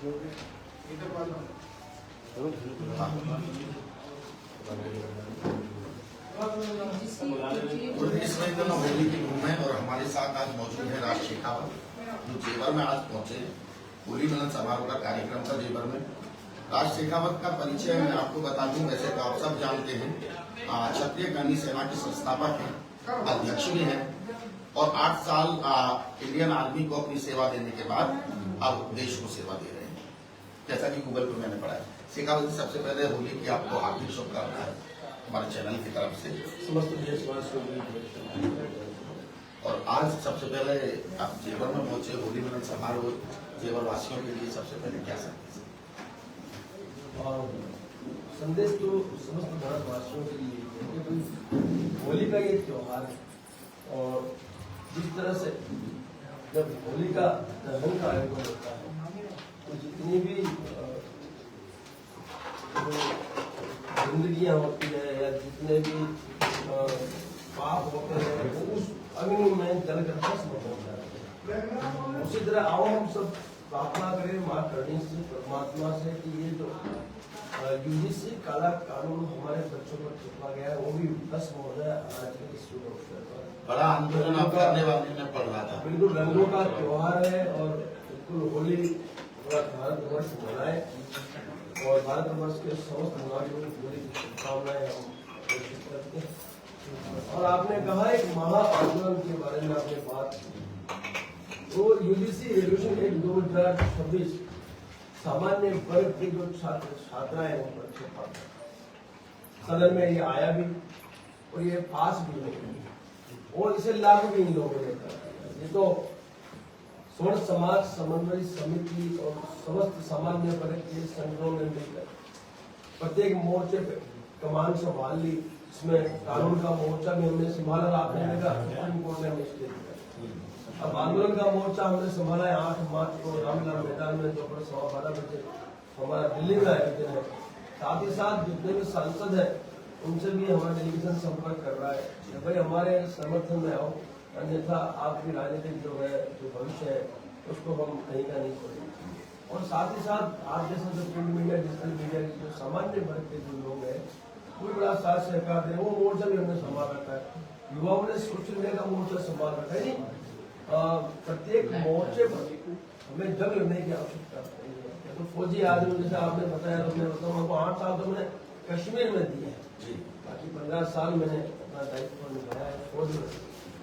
इसमें तो होली की धूम है और हमारे साथ आज मौजूद है राज शेखावत, जो जेवर में आज पहुंचे हैं। होली मिलन समारोह का कार्यक्रम था जेवर में। राज शेखावत का परिचय मैं आपको बता दूं, वैसे तो आप सब जानते हैं, क्षत्रिय कर्णी सेना के संस्थापक हैं, अध्यक्ष भी हैं और 8 साल इंडियन आर्मी को अपनी सेवा देने के बाद अब देश को सेवा दे रहे हैं, जैसा कि गूगल पर मैंने पढ़ा है। शेखावत जी, सबसे पहले होली की आपको हार्दिक शुभकामनाएं हमारे चैनल की तरफ से समस्त देशवासियों को। और आज सबसे पहले आप जेवर में पहुंचे, होली मिलन समारोह जेवर वासियों के लिए सबसे पहले क्या संदेश? संदेश तो समस्त भारतवासियों के लिए, क्योंकि होली का ये त्योहार है और जिस तरह से जब होली का दहन का आयोजन होता है तो जितनी भी जिंदगियां होती है या जितने भी पाप होते हैं वो उस अग्नि में जलकर भस्म हो जाते हैं। उसी तरह आओ हम सब प्रार्थना करें माँ करणी से, परमात्मा से कि ये जो यूजीसी काला कानून हमारे बच्चों पर थोपा गया है वो भी भस्म हो जाए। आज के इस युग अवसर पर बड़ा आंदोलन आप करने वाले में पड़ रहा था। बिल्कुल रंगों का त्योहार है और बिल्कुल होली पूरा भारतवर्ष मनाए और भारतवर्ष के समस्त नागरिकों को होली की शुभकामनाएं हम घोषित करते हैं। और आपने कहा एक महा आंदोलन के बारे में आपने बात की, तो यूजीसी रेजोल्यूशन एक्ट 2026 सामान्य वर्ग के जो छात्र छात्राएं हैं उन बच्चों पर सदन में ये आया भी और ये पास भी नहीं और इसे लागू भी इन लोगों ने कर दिया। ये तो स्वर्ण समाज समन्वय समिति और समस्त सामान्य वर्ग के संगठनों ने मिलकर प्रत्येक मोर्चे पे कमान संभाल ली। इसमें कानून का मोर्चा भी हमने संभाला, आपने देखा सुप्रीम कोर्ट ने हमें स्टे दिया। अब आंदोलन का मोर्चा हमने संभाला है 8 मार्च को रामलीला मैदान में दोपहर 12:15 बजे हमारा दिल्ली में आयोजन है। साथ ही साथ जितने भी सांसद है उनसे भी हमारा डेलीगेशन संपर्क कर रहा है कि भाई हमारे समर्थन में आओ, अन्यथा आपकी राजनीतिक जो है जो भविष्य है उसको हम कहीं का नहीं छोड़ेंगे। और साथ ही साथ आप जैसे जो प्रिंट मीडिया डिजिटल मीडिया की जो सामान्य वर्ग के जो लोग हैं वो बड़ा साथ सहकार दे, वो मोर्चा भी हमने संभाल रखा है। युवाओं ने सोशल मीडिया का मोर्चा संभाल रखा है। प्रत्येक मोर्चे पर हमें जंग लड़ने की आवश्यकता नहीं है। तो फौजी आदमी जैसे आपने बताया तो मैं बताऊँ आपको 8 साल तो मैंने कश्मीर में दिए हैं, बाकी 15 साल मैंने अपना दायित्व निभाया है फौज में।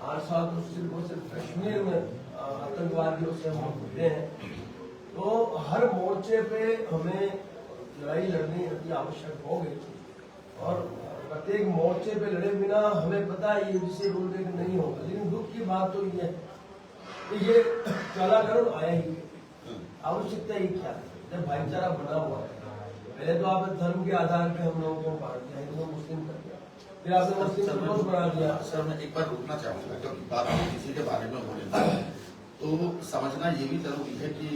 8 साल तो सिर्फ कश्मीर में आतंकवादियों से हम जुड़े हैं। तो हर मोर्चे पे हमें लड़ाई लड़नी अति आवश्यक हो गई और प्रत्येक मोर्चे पे लड़े बिना हमें पता है ये जिसे रूल ब्रेक नहीं होगा। लेकिन दुख की बात तो ये है कि ये काला कानून आया ही, आवश्यकता ही क्या है जब भाईचारा बना हुआ है। पहले तो आपने धर्म के आधार पे हम लोगों को बांट दिया, हिंदू मुस्लिम कर दिया, फिर आपने मुस्लिम को बना दिया। सर मैं एक बार रुकना चाहूंगा क्योंकि बात किसी के बारे में हो रही है तो समझना ये भी जरूरी है कि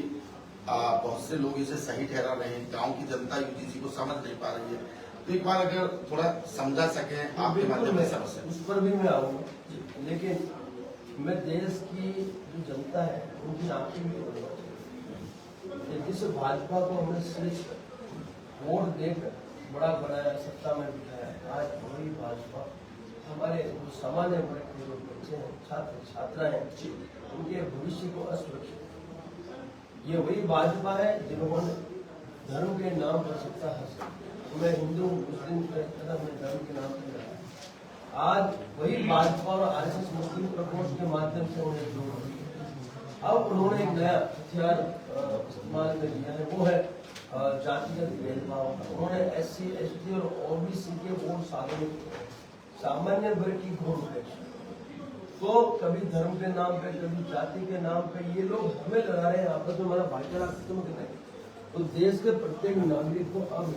बहुत से लोग इसे सही ठहरा रहे हैं, गाँव की जनता यूजीसी को समझ नहीं पा रही है। तो एक बार अगर थोड़ा समझा सके आपके माध्यम से समस्या उस पर भी मैं आऊंगा, लेकिन मैं देश की जो जनता है उनकी आंखें भी बनवा चाहिए। जिस भाजपा को हमने श्रेष्ठ वोट देकर बड़ा बनाया, सत्ता में बिठाया, आज वही भाजपा हमारे जो सामान्य वर्ग के जो बच्चे हैं, छात्र छात्राएं हैं, उनके भविष्य को असुरक्षित। ये वही भाजपा है जिन्होंने धर्म के नाम पर सत्ता हासिल, मैं हिंदू मुस्लिम धर्म के नाम पर रहा। आज वही भाजपा और आरएसएस मुस्लिम प्रकोष्ठ के माध्यम से उन्हें जोड़ दिया। अब उन्होंने एक नया हथियार इस्तेमाल में लिया है, वो है जातिगत भेदभाव। उन्होंने SC ST और OBC के वोट सामान्य वर्ग की घोर उपेक्षा। तो कभी धर्म के नाम पे, कभी जाति के नाम पे ये लोग हमें लड़ा रहे हैं, आपस में हमारा भाईचारा खत्म कर रहे हैं। तो देश के प्रत्येक नागरिक को अब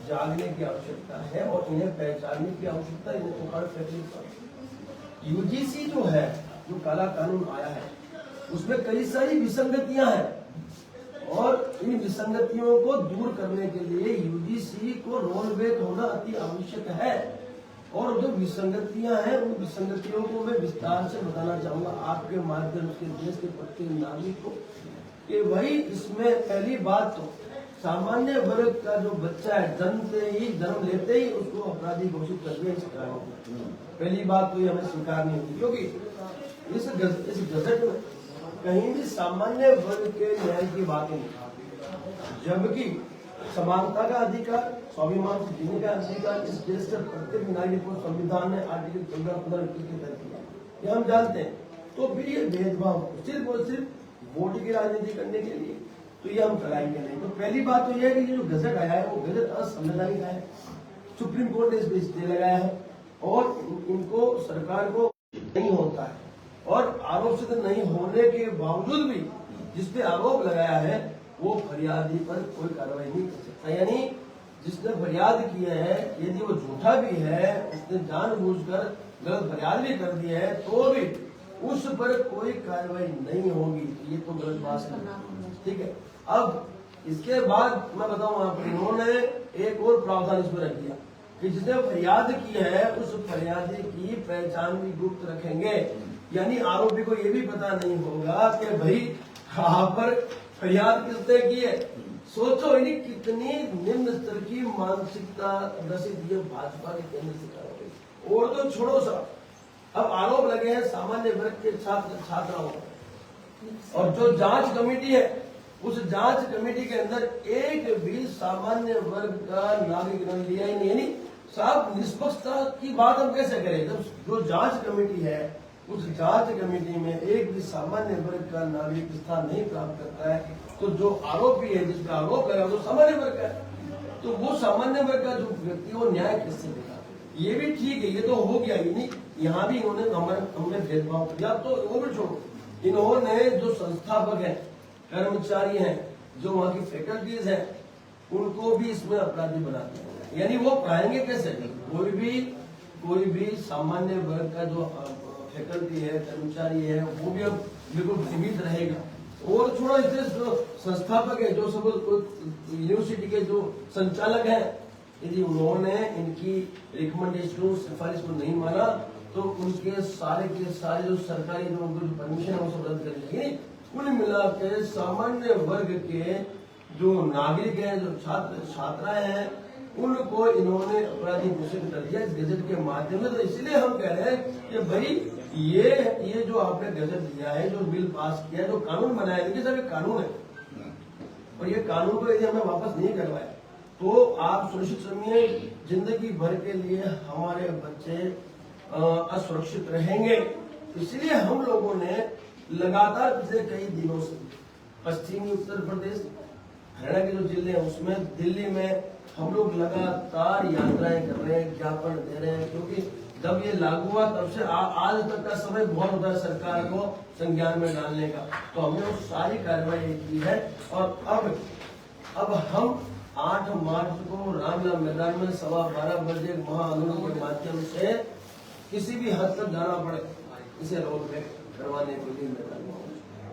जागने की आवश्यकता है और इन्हें पहचानने की आवश्यकता, इन्हें उखाड़ फेंकने की आवश्यकता। यूजीसी जो है, जो काला कानून आया है, उसमें कई सारी विसंगतियां हैं और इन विसंगतियों को दूर करने के लिए यूजीसी को रोल बैक होना अति आवश्यक है। और जो विसंगतियां हैं उन विसंगतियों को मैं विस्तार से बताना चाहूंगा आपके माध्यम से देश के प्रत्येक नागरिक को कि भाई इसमें पहली बात तो सामान्य वर्ग का जो बच्चा है जन्म लेते ही उसको अपराधी घोषित कर दिया सरकार ने। पहली बात तो ये हमें स्वीकार नहीं होती, क्योंकि इस गजट में कहीं भी सामान्य वर्ग के न्याय की बात नहीं, जबकि समानता का अधिकार, स्वाभिमान से जीने का अधिकार इस देश के प्रत्येक नागरिक को संविधान ने आर्टिकल 15 के तहत दिया, ये हम जानते हैं। तो फिर ये भेदभाव सिर्फ और सिर्फ वोट की राजनीति करने के लिए, तो ये हम कराएंगे नहीं। तो पहली बात तो ये है कि ये जो गजट आया है वो गजट असंवैधानिक है, सुप्रीम कोर्ट ने इस पर स्टे लगाया है और इनको सरकार को नहीं होता है, और आरोप सिद्ध नहीं होने के बावजूद भी जिसपे आरोप लगाया है वो फरियादी पर कोई कार्रवाई नहीं कर सकता। यानी जिसने फरियाद किया है यदि वो झूठा भी है, उसने जानबूझकर गलत फरियाद भी कर दी है, तो भी उस पर कोई कार्रवाई नहीं होगी। ये तो गलत बात है, ठीक है। अब इसके बाद मैं बताऊं आप, इन्होंने एक और प्रावधान इसमें रख दिया कि जिसने फरियाद की है उस फरियादी की पहचान भी गुप्त रखेंगे। यानी आरोपी को ये भी पता नहीं होगा कि भाई कहाँ पर फरियाद किसने की है। सोचो इन्हीं कितनी निम्न स्तर की मानसिकता दर्शित ये भाजपा के केंद्र सरकार हो गई। और तो छोड़ो सब, अब आरोप लगे हैं सामान्य वर्ग के छात्र छात्राओं, और जो जांच कमेटी है उस जांच कमेटी के अंदर एक भी सामान्य वर्ग का नागरिक लिया ही नहीं। यानी साहब निष्पक्षता की बात हम कैसे करें जब जो जांच कमेटी है उस जांच कमेटी में एक भी सामान्य वर्ग का नागरिक स्थान नहीं प्राप्त करता है, तो जो आरोपी है जिसका आरोप लगा वो सामान्य वर्ग का है, तो वो सामान्य वर्ग का जो व्यक्ति वो न्याय किससे देगा। ये भी ठीक है, ये तो हो गया ही नहीं, यहाँ भी इन्होंने हमने भेदभाव किया। तो वो भी छोड़ो, इन्होंने जो संस्थापक है, कर्मचारी हैं, जो वहाँ की फैकल्टीज हैं, उनको भी इसमें अपराधी बना दिया। यानी वो पढ़ाएंगे कैसे? कोई भी सामान्य वर्ग का जो फैकल्टी है, कर्मचारी है, वो भी अब बिल्कुल सीमित रहेगा। और छोड़ो इससे जो संस्थापक है, जो सब यूनिवर्सिटी के जो संचालक हैं, यदि उन्होंने इनकी रिकमेंडेशन सिफारिश को नहीं माना तो उनके सारे के सारे जो सरकारी जो परमिशन है वो सब रद्द कर देंगे। कुल मिला के सामान्य वर्ग के जो नागरिक हैं, जो छात्र छात्राएं हैं, उनको इन्होंने अपराधी घोषित कर दिया इस गजट के माध्यम से। तो इसलिए हम कह रहे हैं कि भाई ये जो आपने गजट दिया है, जो बिल पास किया, जो कानून बनाया, देखिए सब कानून है, और ये कानून को यदि हमें वापस नहीं करवाया तो आप सुनिश्चित समझिए जिंदगी भर के लिए हमारे बच्चे असुरक्षित रहेंगे। इसलिए हम लोगों ने लगातार पिछले कई दिनों से पश्चिमी उत्तर प्रदेश, हरियाणा के जो जिले हैं उसमें, दिल्ली में हम लोग लगातार यात्राएं कर रहे हैं, ज्ञापन दे रहे हैं, क्योंकि जब ये लागू हुआ तब से आज तक का समय बहुत होता है सरकार को संज्ञान में डालने का। तो हमने वो सारी कार्रवाई की है, और अब हम 8 मार्च को रामलीला मैदान में 12:15 बजे महाआंदोलन के माध्यम से किसी भी हद तक जाना पड़े इसे रोल बैक करवाने के लिए मैदान में।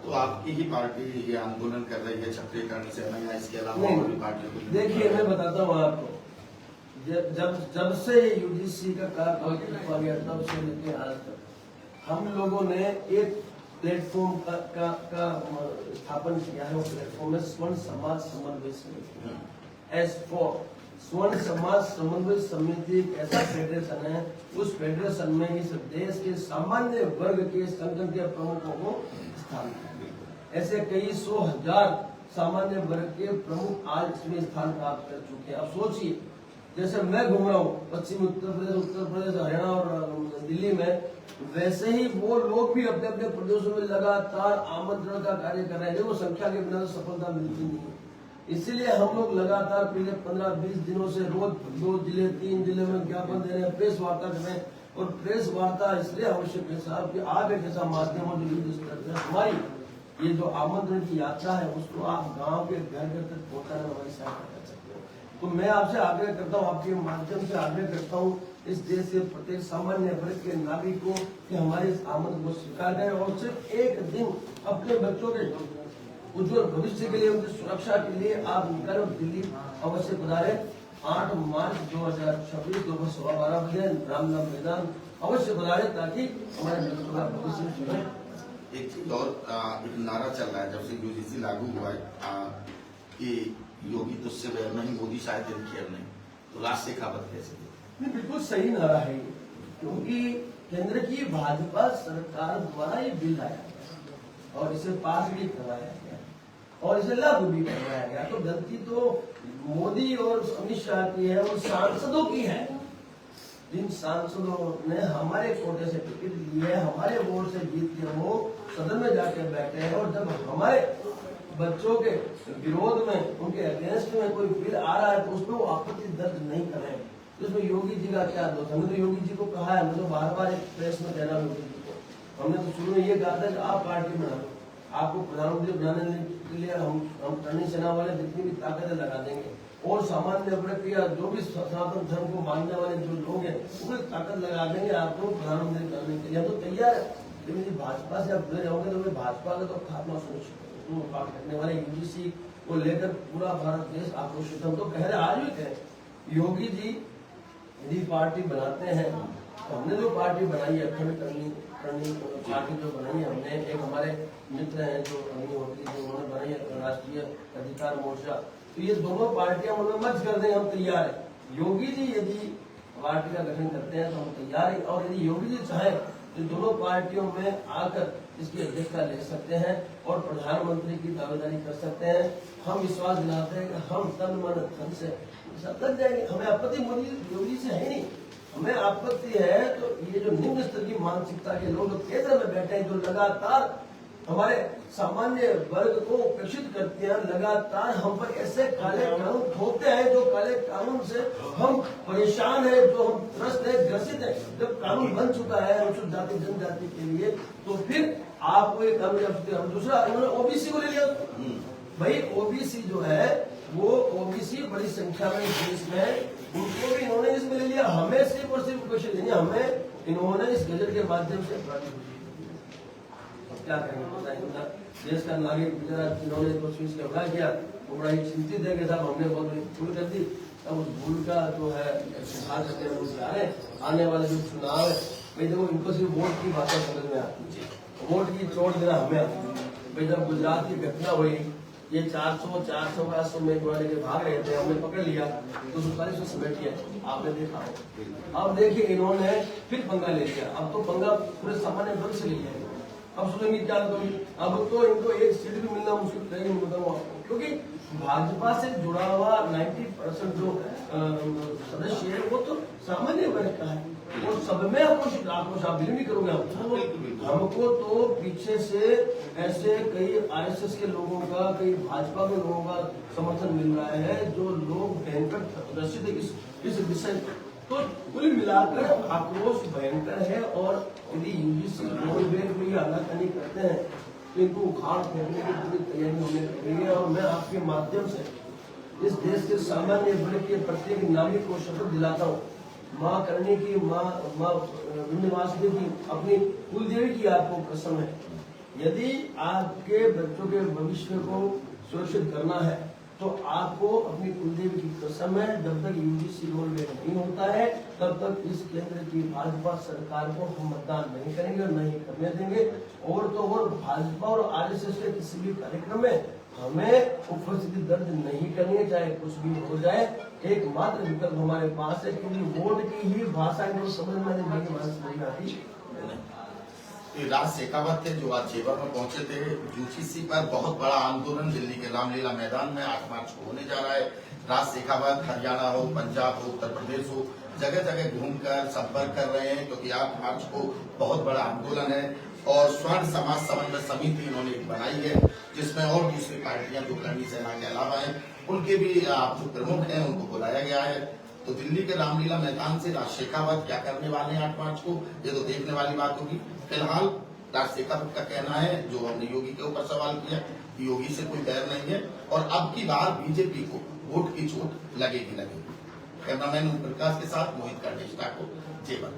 तो आपकी ही पार्टी ये आंदोलन कर रही है छत्तीसगढ़ से, या इसके अलावा और भी पार्टियों को? देखिए मैं बताता हूँ आपको, जब से यूजीसी का कार्यक्रम गया तब से लेके आज तक हम लोगों ने एक प्लेटफॉर्म का स्थापन किया है। वो प्लेटफॉर्म है स्वर्ण समाज समन्वय समिति, S4 स्वर्ण समाज समन्वय समिति। एक ऐसा फेडरेशन है, उस फेडरेशन में इस देश के सामान्य वर्ग के संगठन के प्रमुखों को स्थान दिया। ऐसे कई 100,000 सामान्य वर्ग के प्रमुख आज इसमें स्थान प्राप्त कर चुके हैं। अब सोचिए, जैसे मैं घूम रहा हूँ पश्चिमी उत्तर प्रदेश, हरियाणा और दिल्ली में, वैसे ही वो लोग भी अपने अपने प्रदेशों में लगातार आमंत्रण का कार्य कर रहे हैं। वो संख्या के बिना सफलता मिलती नहीं है। इसीलिए हम लोग लगातार पिछले 15-20 दिनों से रोज 2 जिले 3 जिले में ज्ञापन दे रहे हैं, प्रेस वार्ता कर रहे हैं। और प्रेस वार्ता इसलिए आवश्यक है साहब कि आप एक ऐसा माध्यम हो जो युद्ध स्तर पर हमारी ये जो आमंत्रण की यात्रा है उसको आप गांव के घर घर तक पहुंचाने में हमारी सहायता कर सकते हो। तो मैं आपसे आग्रह करता हूँ, आपके माध्यम से आग्रह करता हूँ इस देश के प्रत्येक सामान्य वर्ग के नागरिकों कि हमारे इस आमंत्रण को स्वीकार करें और सिर्फ एक दिन अपने बच्चों के उज्जवल भविष्य के लिए, उनकी सुरक्षा के लिए आप निकल दिल्ली अवश्य पधारे। 8 मार्च 2026 दोपहर 12:15 बजे रामलीला मैदान अवश्य पधारे, ताकि हमारे बच्चों का भविष्य जो है एक चीज और एक नारा चल रहा है जब से यूजीसी लागू हुआ है कि योगी तुझसे बैर नहीं, मोदी शायद दिन खेर नहीं, तो राज शेखावत कैसे? नहीं, बिल्कुल सही नारा है ये, क्योंकि केंद्र की भाजपा सरकार द्वारा ये बिल आया और इसे पास भी कराया गया और इसे लागू भी करवाया गया। तो गलती तो मोदी और अमित शाह की है और सांसदों की है। जिन सांसदों ने हमारे कोटे से टिकट लिए, हमारे वोट से जीत के वो सदन में जाके बैठे हैं और जब हमारे बच्चों के विरोध में, उनके अगेंस्ट में कोई बिल आ रहा है तो उसमें वो आपत्ति दर्ज नहीं कर रहे हैं। तो इसमें योगी जी का क्या दोष? हमने तो योगी जी को कहा है, हमने तो बार बार एक प्रेस में कहना योगी जी को, हमने तो शुरू में ये कहा था कि आप पार्टी बना लो, आपको प्रधानमंत्री बनाने के लिए हम करनी सेना वाले जितनी भी ताकतें लगा देंगे और सामान्य वर्ग या जो भी सनातन धर्म को मानने वाले जो लोग हैं पूरी ताकत लगा देंगे आपको प्रधानमंत्री करने के लिए। हम तो तैयार है, लेकिन यदि भाजपा से आप जुड़े रहोगे तो भाजपा का तो खात्मा सुनिश्चित करने वाले यूजीसी को लेकर पूरा भारत देश आक्रोशित। हम तो कह रहे आज भी कह योगी जी यदि पार्टी बनाते हैं तो हमने जो पार्टी बनाई है अखंड करनी पार्टी जो बनाई है हमने, एक हमारे मित्र हैं जो अग्निहोत्री जो उन्होंने बनाई है राष्ट्रीय अधिकार मोर्चा, तो ये दोनों पार्टियां उन्हें मर्ज कर दें, हम तैयार है। योगी जी यदि पार्टी का गठन करते हैं तो हम तैयार है और यदि योगी जी चाहे तो दोनों पार्टियों में आकर इसकी अध्यक्षता ले सकते हैं और प्रधानमंत्री की दावेदारी कर सकते हैं। हम विश्वास दिलाते हैं कि हम तन मन धन से सब तक जाएंगे। हमें आपत्ति मोदी योगी से है नहीं, हमें आपत्ति है तो ये जो निम्न स्तर की मानसिकता के लोग केंद्र में बैठे हैं, जो लगातार हमारे सामान्य वर्ग को उपेक्षित करते हैं, लगातार हम पर ऐसे काले कानून थोपते हैं जो काले कानून से हम परेशान है, जो हम त्रस्त है, ग्रसित है। जब कानून बन चुका है अनुसूचित जाति जनजाति के लिए तो फिर आपको ये कानून दूसरा इन्होंने ओबीसी को ले लिया। भाई ओबीसी जो है वो ओबीसी बड़ी संख्या में देश में है, उनको भी इन्होंने इसमें ले लिया। हमें सिर्फ और सिर्फ उपेक्षा देनी, हमें इन्होंने इस गजट के माध्यम से क्या करेंगे बताइए। देश का नागरिक गुजरात इन्होंने तो स्विच का हमला किया तो बड़ा ही चिंतित है कि साहब हमने बहुत बड़ी भूल कर दी। अब उस भूल का जो है सुधार करते हैं आने वाले जो चुनाव है भाई देखो इनको सिर्फ वोट की बातें समझ में आती है, वोट की चोट देना हमें आती है। भाई जब गुजरात की घटना हुई ये 400 का समय के भाग रहे थे, हमने पकड़ लिया तो 47 समेट किया, आपने देखा हो। अब देखिए इन्होंने फिर पंगा ले लिया, अब तो पंगा पूरे सामान्य वर्ग से ले लिया। अब सुनेंगे क्या करूँ, अब तो इनको एक सीट भी मिलना मुश्किल नहीं बताऊँ आपको, क्योंकि भाजपा से जुड़ा हुआ 90% जो सदस्य है वो तो सामान्य वर्ग का है, वो सब में आक्रोश आप बिल नहीं करोगे। हमको तो पीछे से ऐसे कई आरएसएस के लोगों का, कई भाजपा के लोगों का समर्थन मिल रहा है, जो लोग भयंकर ग्रसित है इस विषय। तो कुल मिलाकर आक्रोश भयंकर है और यदि यूजीसी रोलबैक में ये आनाकानी करते हैं तो इनको उखाड़ फेंकने की पूरी तैयारी होने लगी है। और मैं आपके माध्यम से इस देश के सामान्य वर्ग के प्रत्येक नागरिक को शपथ दिलाता हूँ, माँ करने की माँ विंध्यवासिनी की अपनी कुलदेवी की आपको कसम है, यदि आपके बच्चों के भविष्य को सुरक्षित करना है तो आपको अपनी कुलदेवी की कसम है, जब तक यूजीसी रोलबैक नहीं होता है तब तक इस केंद्र की भाजपा सरकार को हम मतदान नहीं करेंगे और नहीं करने देंगे। और तो और भाजपा और आरएसएस के किसी भी कार्यक्रम में हमें उपस्थिति दर्ज नहीं करनी है, चाहे कुछ भी हो जाए। एकमात्र विकल्प हमारे पास है, क्योंकि वोट की ही भाषा को समझ में नहीं आती। राज शेखावत थे जो आज जेवर में पहुंचे थे। यूजीसी पर बहुत बड़ा आंदोलन दिल्ली के रामलीला मैदान में 8 मार्च को होने जा रहा है। राज शेखावत हरियाणा हो, पंजाब हो, उत्तर प्रदेश हो, जगह जगह घूमकर संपर्क कर रहे हैं, क्योंकि 8 मार्च को बहुत बड़ा आंदोलन है। और स्वर्ण समाज समन्वय समिति इन्होंने बनाई है जिसमें और दूसरी पार्टियां जो करनी सेना के अलावा है उनके भी जो प्रमुख हैं उनको बुलाया गया है। तो दिल्ली के रामलीला मैदान से राज शेखावत क्या करने वाले हैं 8 मार्च को, ये तो देखने वाली बात होगी। फिलहाल राज शेखावत का कहना है, जो हमने योगी के ऊपर सवाल किया, कि योगी से कोई बैर नहीं है और अब की बार बीजेपी को वोट की चोट लगेगी। कैमरामैन ओम प्रकाश के साथ मोहित कर्णेश ठाकुर, जेवर।